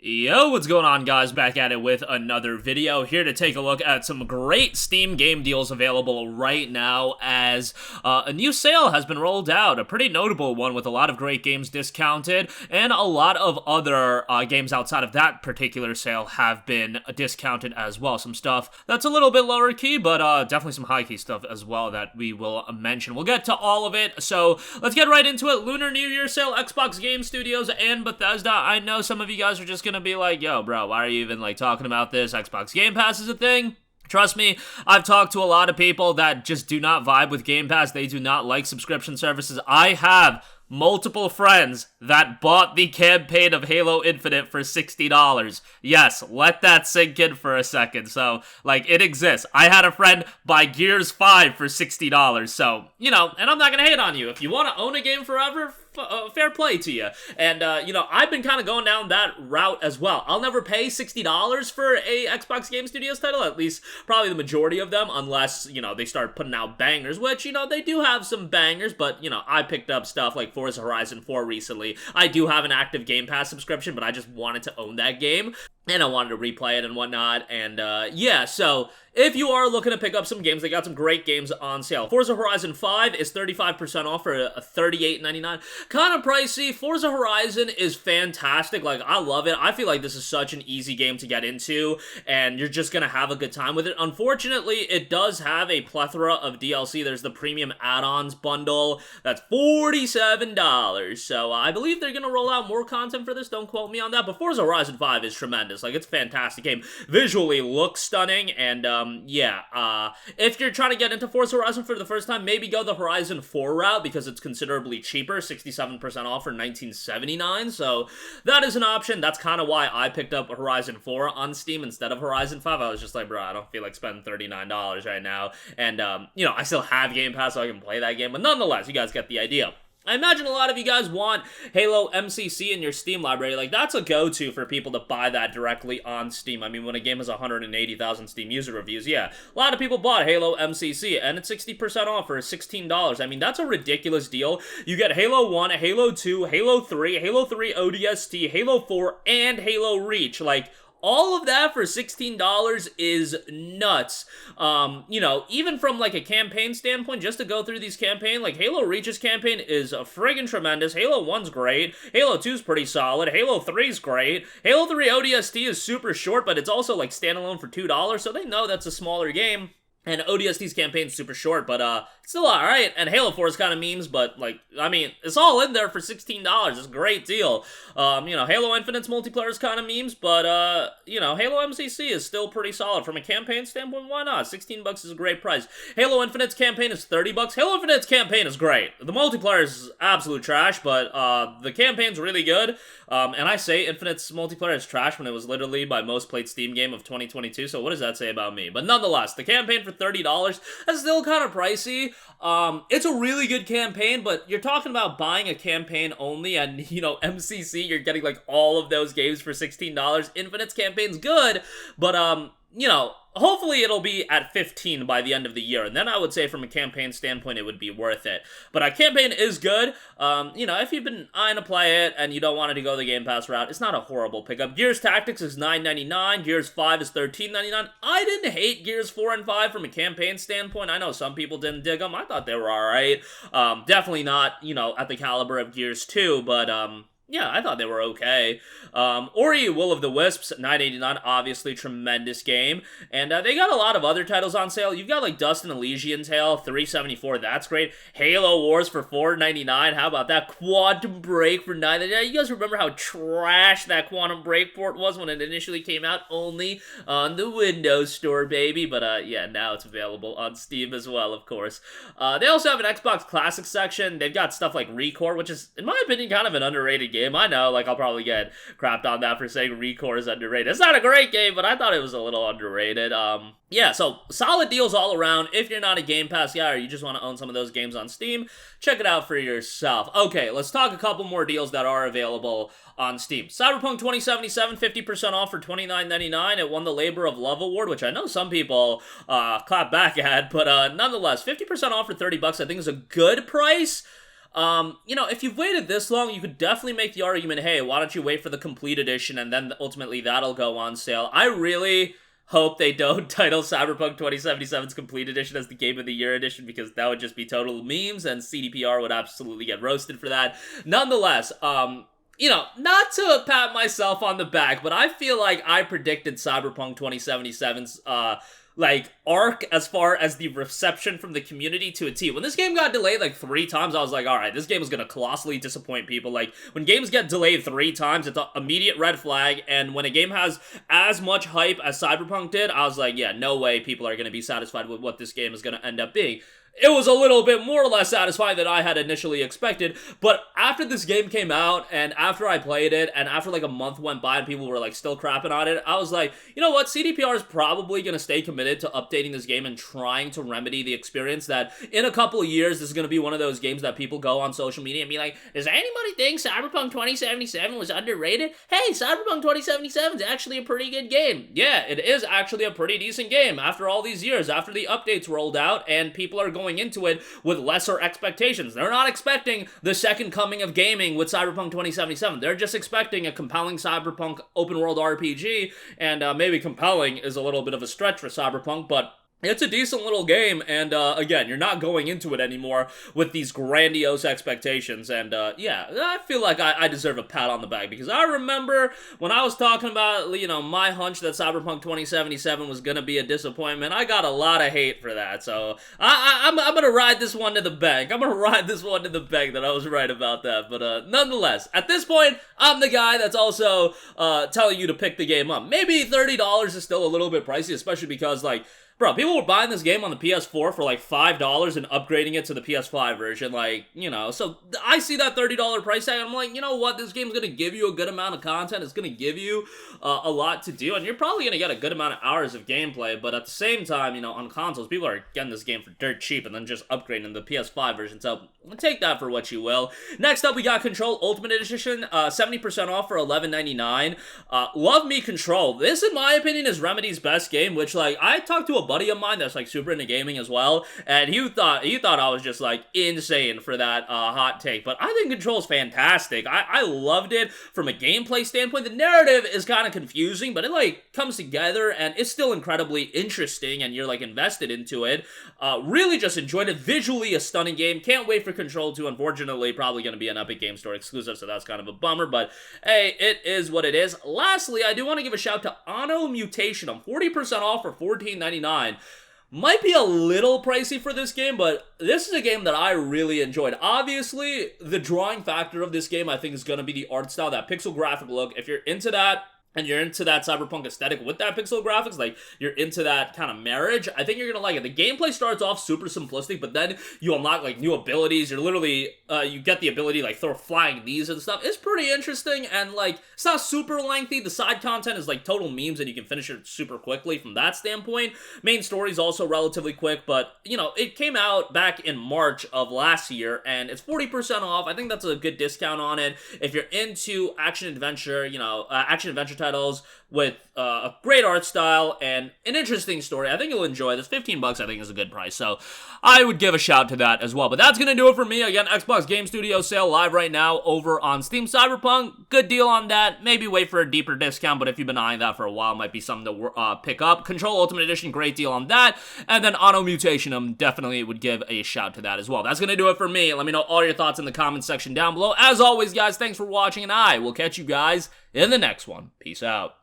Yo, what's going on, guys? Back at it with another video, here to take a look at some great Steam game deals available right now as a new sale has been rolled out, a pretty notable one with a lot of great games discounted, and a lot of other games outside of that particular sale have been discounted as well. Some stuff that's a little bit lower key, but definitely some high key stuff as well that we will mention. We'll get to all of it, so let's get right into it. Lunar New Year sale, Xbox Game Studios and Bethesda. I know some of you guys are just gonna be like, yo, bro, why are you even talking about this? Xbox Game Pass is a thing. Trust me, I've talked to a lot of people that just do not vibe with Game Pass. They do not like subscription services. I have multiple friends that bought the campaign of Halo Infinite for $60. Yes, let that sink in for a second. So, it exists. I had a friend buy Gears 5 for $60. So, and I'm not gonna hate on you. If you want to own a game forever, fair play to you. And, I've been kind of going down that route as well. I'll never pay $60 for a Xbox Game Studios title, at least probably the majority of them, unless, they start putting out bangers, which, they do have some bangers, but, I picked up stuff like Forza Horizon 4 recently. I do have an active Game Pass subscription, but I just wanted to own that game, and I wanted to replay it and whatnot, and, so if you are looking to pick up some games, they got some great games on sale. Forza Horizon 5 is 35% off for $38.99. Kind of pricey. Forza Horizon is fantastic. I love it. I feel like this is such an easy game to get into, and you're just gonna have a good time with it. Unfortunately, it does have a plethora of DLC. There's the premium add-ons bundle. That's $47. So I believe they're gonna roll out more content for this. Don't quote me on that, but Forza Horizon 5 is tremendous. It's a fantastic game. Visually looks stunning, and if you're trying to get into Forza Horizon for the first time, maybe go the Horizon 4 route because it's considerably cheaper, 67% off for $19.79, so that is an option. That's kind of why I picked up Horizon 4 on Steam instead of Horizon 5. I was just like, bro, I don't feel like spending $39 right now, and, I still have Game Pass so I can play that game, but nonetheless, you guys get the idea. I imagine a lot of you guys want Halo MCC in your Steam library. That's a go-to for people to buy that directly on Steam. I mean, when a game has 180,000 Steam user reviews, yeah, a lot of people bought Halo MCC, and it's 60% off for $16. I mean, that's a ridiculous deal. You get Halo 1, Halo 2, Halo 3, Halo 3 ODST, Halo 4, and Halo Reach. All of that for $16 is nuts. Even from a campaign standpoint, just to go through these campaign, Halo Reach's campaign is friggin' tremendous. Halo 1's great. Halo 2's pretty solid. Halo 3's great. Halo 3 ODST is super short, but it's also standalone for $2, so they know that's a smaller game. And ODST's campaign's super short, but, still alright. And Halo 4 is kind of memes, but, it's all in there for $16. It's a great deal. Halo Infinite's multiplayer is kind of memes, but, Halo MCC is still pretty solid. From a campaign standpoint, why not? $16 is a great price. Halo Infinite's campaign is $30. Halo Infinite's campaign is great. The multiplayer is absolute trash, but, the campaign's really good. And I say Infinite's multiplayer is trash when it was literally my most played Steam game of 2022, so what does that say about me? But nonetheless, the campaign for $30, that's still kind of pricey. It's a really good campaign, but you're talking about buying a campaign only, and, MCC, you're getting, all of those games for $16. Infinite's campaign's good, but, hopefully it'll be at 15 by the end of the year, and then I would say from a campaign standpoint it would be worth it. But a campaign is good. If you've been eyeing to play it and you don't want to go the Game Pass route, it's not a horrible pickup. Gears Tactics is $9.99, Gears 5 is $13.99. I didn't hate Gears 4 and 5 from a campaign standpoint. I know some people didn't dig them. I thought they were alright. Definitely not, at the caliber of Gears 2, but, yeah, I thought they were okay. Ori Will of the Wisps, $9.89, obviously tremendous game. And they got a lot of other titles on sale. You've got Dust and Elysian Tale, $3.74, that's great. Halo Wars for $4.99, how about that? Quantum Break for $9.99. You guys remember how trash that Quantum Break port was when it initially came out? Only on the Windows Store, baby. But yeah, now it's available on Steam as well, of course. They also have an Xbox Classics section. They've got stuff like Recore, which is, in my opinion, kind of an underrated game. I know, I'll probably get crapped on that for saying Recore is underrated. It's not a great game, but I thought it was a little underrated. Yeah, so solid deals all around. If you're not a Game Pass guy or you just want to own some of those games on Steam, check it out for yourself. Okay, let's talk a couple more deals that are available on Steam. Cyberpunk 2077, 50% off for $29.99. It won the Labor of Love Award, which I know some people clap back at, but nonetheless, 50% off for $30 I think is a good price. You know, if you've waited this long, you could definitely make the argument, hey, why don't you wait for the complete edition and then ultimately that'll go on sale. I really hope they don't title Cyberpunk 2077's complete edition as the Game of the Year edition, because that would just be total memes and CDPR would absolutely get roasted for that. Nonetheless, you know, not to pat myself on the back, but I feel like I predicted Cyberpunk 2077's, like, arc as far as the reception from the community to a T. When this game got delayed like 3 times, I was like, alright, this game is gonna colossally disappoint people. Like, when games get delayed 3 times, it's an immediate red flag, and when a game has as much hype as Cyberpunk did, I was like, yeah, no way people are gonna be satisfied with what this game is gonna end up being. It was a little bit more or less satisfying than I had initially expected, but after this game came out, and after I played it, and after like a month went by and people were like still crapping on it, I was like, you know what, CDPR is probably going to stay committed to updating this game and trying to remedy the experience that in a couple of years, this is going to be one of those games that people go on social media and be like, does anybody think Cyberpunk 2077 was underrated? Hey, Cyberpunk 2077 is actually a pretty good game. Yeah, it is actually a pretty decent game after all these years, after the updates rolled out, and people are going into it with lesser expectations. They're not expecting the second coming of gaming with Cyberpunk 2077. They're just expecting a compelling Cyberpunk open world RPG, and maybe compelling is a little bit of a stretch for Cyberpunk, but it's a decent little game, and again, you're not going into it anymore with these grandiose expectations, and yeah, I feel like I deserve a pat on the back, because I remember when I was talking about, you know, my hunch that Cyberpunk 2077 was gonna be a disappointment, I got a lot of hate for that, so I'm gonna ride this one to the bank. I'm gonna ride this one to the bank that I was right about that, but nonetheless, at this point, I'm the guy that's also telling you to pick the game up. Maybe $30 is still a little bit pricey, especially because, like, bro, people were buying this game on the PS4 for like $5 and upgrading it to the PS5 version, like, you know, so I see that $30 price tag, and I'm like, you know what, this game's gonna give you a good amount of content, it's gonna give you a lot to do, and you're probably gonna get a good amount of hours of gameplay, but at the same time, you know, on consoles, people are getting this game for dirt cheap and then just upgrading the PS5 version, so take that for what you will. Next up, we got Control Ultimate Edition, 70% off for $11.99. Love me Control. This, in my opinion, is Remedy's best game, which, like, I talked to a buddy of mine that's like super into gaming as well, and he thought I was just like insane for that hot take, but I think Control's fantastic. I loved it from a gameplay standpoint. The narrative is kind of confusing, but it like comes together and it's still incredibly interesting, and you're like invested into it. Really just enjoyed it. Visually a stunning game. Can't wait for Control 2. Unfortunately, probably going to be an Epic Game Store exclusive, so that's kind of a bummer, but hey, it is what it is. Lastly, I do want to give a shout to ANNO Mutationem, 40% off for $14.99. Might be a little pricey for this game, but this is a game that I really enjoyed. Obviously, the drawing factor of this game, I think, is going to be the art style, that pixel graphic look. If you're into that, and you're into that Cyberpunk aesthetic with that pixel graphics, like, you're into that kind of marriage, I think you're gonna like it. The gameplay starts off super simplistic, but then you unlock, like, new abilities. You're literally, you get the ability to, like, throw flying knees and stuff. It's pretty interesting, and, like, it's not super lengthy. The side content is, like, total memes, and you can finish it super quickly from that standpoint. Main story is also relatively quick, but, you know, it came out back in March of last year, and it's 40% off. I think that's a good discount on it. If you're into action-adventure, you know, action-adventure titles with a great art style and an interesting story, I think you'll enjoy this. 15 bucks I think is a good price, so I would give a shout to that as well. But that's gonna do it for me. Again, Xbox Game Studio sale live right now over on Steam. Cyberpunk, good deal on that. Maybe wait for a deeper discount, but if you've been eyeing that for a while, might be something to pick up. Control Ultimate Edition, great deal on that. And then ANNO Mutationem, definitely would give a shout to that as well. That's gonna do it for me. Let me know all your thoughts in the comments section down below. As always, guys, thanks for watching, and I will catch you guys in the next one. Peace out.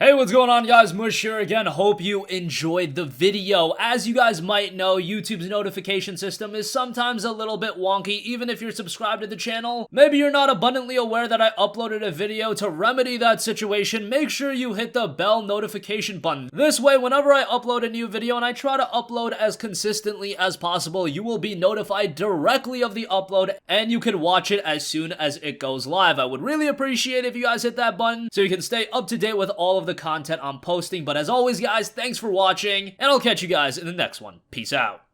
Hey, what's going on, guys? Mush here again. Hope you enjoyed the video. As you guys might know, YouTube's notification system is sometimes a little bit wonky, even if you're subscribed to the channel. Maybe you're not abundantly aware that I uploaded a video. To remedy that situation, make sure you hit the bell notification button. This way, whenever I upload a new video, and I try to upload as consistently as possible, you will be notified directly of the upload, and you can watch it as soon as it goes live. I would really appreciate it if you guys hit that button so you can stay up to date with all of the content I'm posting. But as always, guys, thanks for watching, and I'll catch you guys in the next one. Peace out.